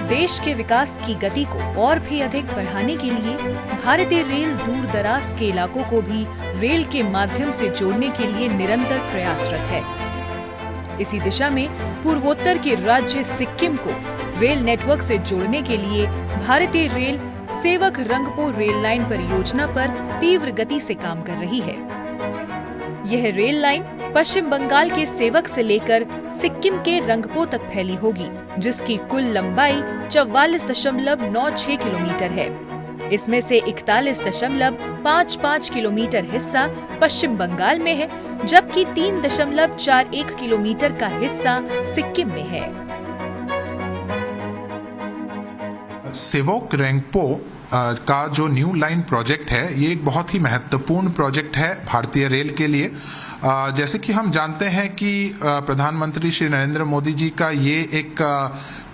देश के विकास की गति को और भी अधिक बढ़ाने के लिए भारतीय रेल दूर दराज के इलाकों को भी रेल के माध्यम से जोड़ने के लिए निरंतर प्रयासरत है। इसी दिशा में पूर्वोत्तर के राज्य सिक्किम को रेल नेटवर्क से जोड़ने के लिए भारतीय रेल सेवक रंगपो रेल लाइन परियोजना पर तीव्र गति से काम कर रही है। यह रेल लाइन पश्चिम बंगाल के सेवक से लेकर सिक्किम के रंगपो तक फैली होगी, जिसकी कुल लंबाई 44.96 किलोमीटर है। इसमें से 41.55 किलोमीटर हिस्सा पश्चिम बंगाल में है, जबकि 3.41 किलोमीटर का हिस्सा सिक्किम में है। सेवक रंगपो का जो न्यू लाइन प्रोजेक्ट है, ये एक बहुत ही महत्वपूर्ण प्रोजेक्ट है भारतीय रेल के लिए। जैसे कि हम जानते हैं कि प्रधानमंत्री श्री नरेंद्र मोदी जी का ये एक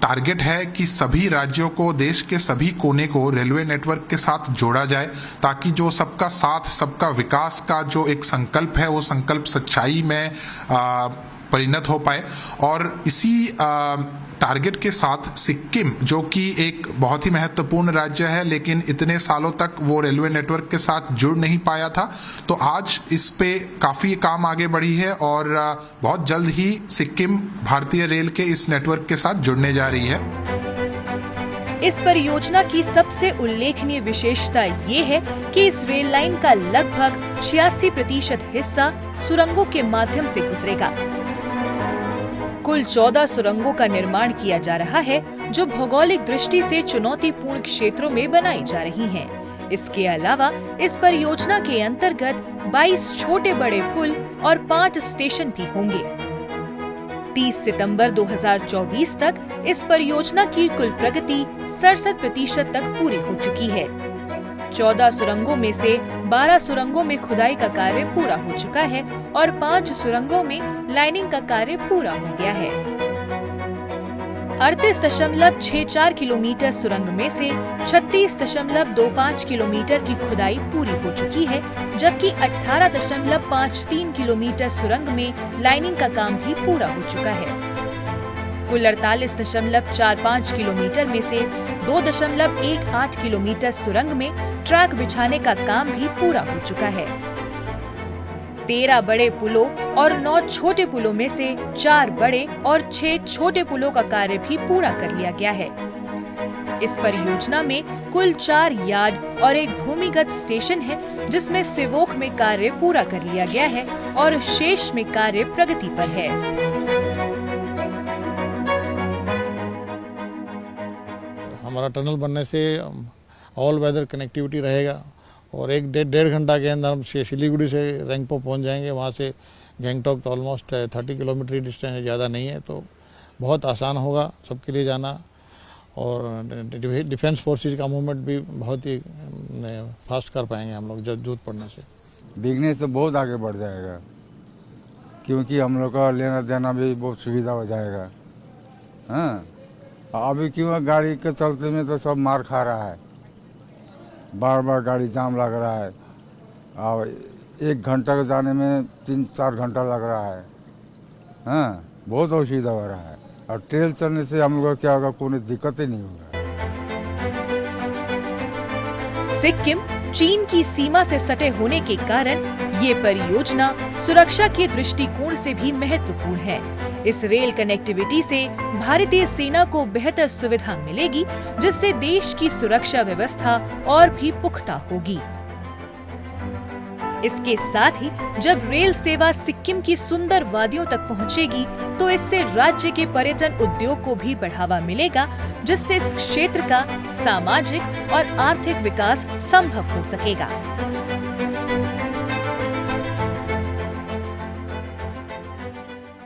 टारगेट है कि सभी राज्यों को, देश के सभी कोने को रेलवे नेटवर्क के साथ जोड़ा जाए, ताकि जो सबका साथ सबका विकास का जो एक संकल्प है, वो संकल्प सच्चाई में परिणत हो पाए। और इसी टारगेट के साथ सिक्किम, जो कि एक बहुत ही महत्वपूर्ण राज्य है, लेकिन इतने सालों तक वो रेलवे नेटवर्क के साथ जुड़ नहीं पाया था, तो आज इस पे काफी काम आगे बढ़ी है और बहुत जल्द ही सिक्किम भारतीय रेल के इस नेटवर्क के साथ जुड़ने जा रही है। इस परियोजना की सबसे उल्लेखनीय विशेषता ये है कि इस रेल लाइन का लगभग 86% हिस्सा सुरंगों के माध्यम से गुजरेगा। कुल 14 सुरंगों का निर्माण किया जा रहा है, जो भौगोलिक दृष्टि से चुनौतीपूर्ण क्षेत्रों में बनाई जा रही हैं। इसके अलावा इस परियोजना के अंतर्गत 22 छोटे बड़े पुल और 5 स्टेशन भी होंगे। 30 सितंबर 2024 तक इस परियोजना की कुल प्रगति 67% तक पूरी हो चुकी है। 14 सुरंगों में से 12 सुरंगों में खुदाई का कार्य पूरा हो चुका है और 5 सुरंगों में लाइनिंग का कार्य पूरा हो गया है। 38.64 किलोमीटर सुरंग में से 36.25 किलोमीटर की खुदाई पूरी हो चुकी है, जबकि 18.53 किलोमीटर सुरंग में लाइनिंग का काम भी पूरा हो चुका है। कुल 48.45 किलोमीटर में से 2.18 किलोमीटर सुरंग में ट्रैक बिछाने का काम भी पूरा हो चुका है। 13 बड़े पुलों और 9 छोटे पुलों में से 4 बड़े और 6 छोटे पुलों का कार्य भी पूरा कर लिया गया है। इस परियोजना में कुल 4 यार्ड और एक भूमिगत स्टेशन है, जिसमें सिवोक में कार्य पूरा कर लिया गया है और शेष में कार्य प्रगति पर है। हमारा टनल बनने से ऑल वेदर कनेक्टिविटी रहेगा और एक डेढ़ घंटा के अंदर हम सिलीगुड़ी से रंगपो पहुंच जाएंगे। वहां से गैंगटॉक तो ऑलमोस्ट 30 किलोमीटर डिस्टेंस है, ज़्यादा नहीं है, तो बहुत आसान होगा सबके लिए जाना। और डिफेंस फोर्सेज का मूवमेंट भी बहुत ही फास्ट कर पाएंगे हम लोग जरूरत पड़ने से। बिजनेस तो बहुत आगे बढ़ जाएगा, क्योंकि हम लोग का लेना देना भी बहुत सुविधा हो जाएगा। हाँ, अभी क्यों गाड़ी के चलते में तो सब मार खा रहा है, बार बार गाड़ी जाम लग रहा है और 1 घंटा के जाने में 3-4 घंटा लग रहा है। हाँ, बहुत असुविधा हो रहा है। और ट्रेन चलने से हम लोग क्या होगा, कोई दिक्कत ही नहीं होगा। सिक्किम चीन की सीमा से सटे होने के कारण ये परियोजना सुरक्षा के दृष्टिकोण से भी महत्वपूर्ण है। इस रेल कनेक्टिविटी से भारतीय सेना को बेहतर सुविधा मिलेगी, जिससे देश की सुरक्षा व्यवस्था और भी पुख्ता होगी। इसके साथ ही जब रेल सेवा सिक्किम की सुंदर वादियों तक पहुंचेगी, तो इससे राज्य के पर्यटन उद्योग को भी बढ़ावा मिलेगा, जिससे इस क्षेत्र का सामाजिक और आर्थिक विकास संभव हो सकेगा।